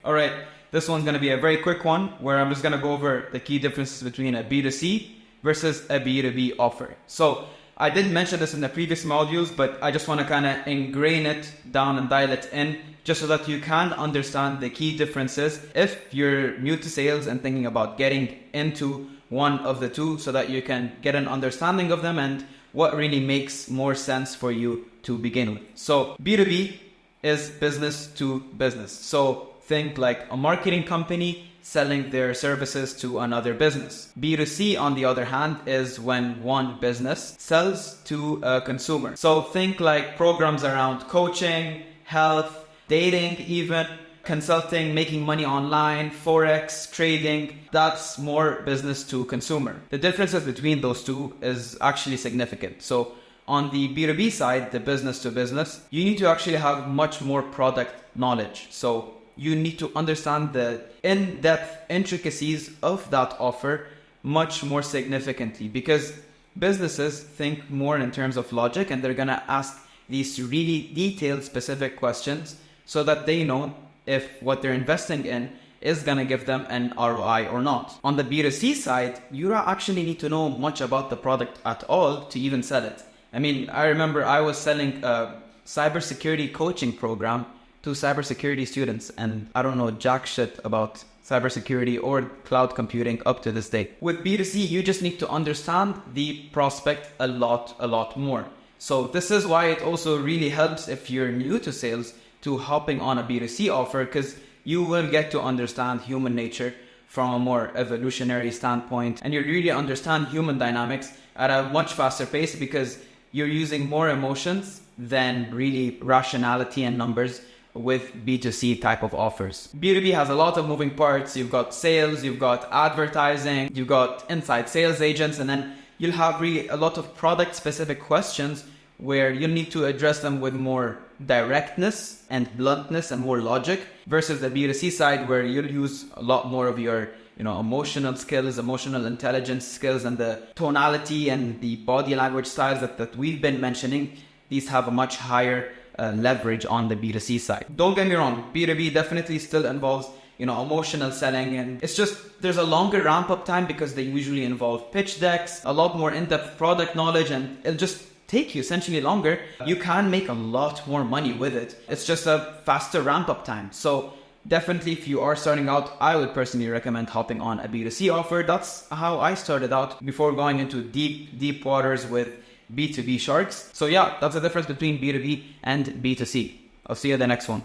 All right, this one's going to be a very quick one where I'm just going to go over the key differences between a B2C versus a B2B offer. So I did mention this in the previous modules, but I just want to kind of ingrain it down and dial it in just so that you can understand the key differences if you're new to sales and thinking about getting into one of the two, so that you can get an understanding of them and what really makes more sense for you to begin with. So B2B is business to business. So think like a marketing company selling their services to another business. B2C, on the other hand, is when one business sells to a consumer. So think like programs around coaching, health, dating even, consulting, making money online, forex, trading. That's more business to consumer. The differences between those two is actually significant. So on the B2B side, the business to business, you need to actually have much more product knowledge. So you need to understand the in-depth intricacies of that offer much more significantly, because businesses think more in terms of logic, and they're going to ask these really detailed, specific questions so that they know if what they're investing in is going to give them an ROI or not. On the B2C side, you don't actually need to know much about the product at all to even sell it. I mean, I remember I was selling a cybersecurity coaching program to cybersecurity students, and I don't know jack shit about cybersecurity or cloud computing up to this day. With B2C, you just need to understand the prospect a lot more. So this is why it also really helps if you're new to sales to hopping on a B2C offer, because you will get to understand human nature from a more evolutionary standpoint, and you really understand human dynamics at a much faster pace because you're using more emotions than really rationality and numbers with B2C type of offers. B2B has a lot of moving parts. You've got sales, you've got advertising, you've got inside sales agents, and then you'll have really a lot of product specific questions where you need to address them with more directness and bluntness and more logic, versus the B2C side where you'll use a lot more of your emotional skills, emotional intelligence skills, and the tonality and the body language styles that we've been mentioning. These have a much higher leverage on the B2C side. Don't get me wrong, B2B definitely still involves emotional selling, and it's just there's a longer ramp up time because they usually involve pitch decks, a lot more in-depth product knowledge, and it'll just take you essentially longer. You can make a lot more money with it. It's just a faster ramp up time. So definitely if you are starting out, I would personally recommend hopping on a B2C offer. That's how I started out before going into deep waters with B2B sharks. So yeah, that's the difference between B2B and B2C. I'll see you in the next one.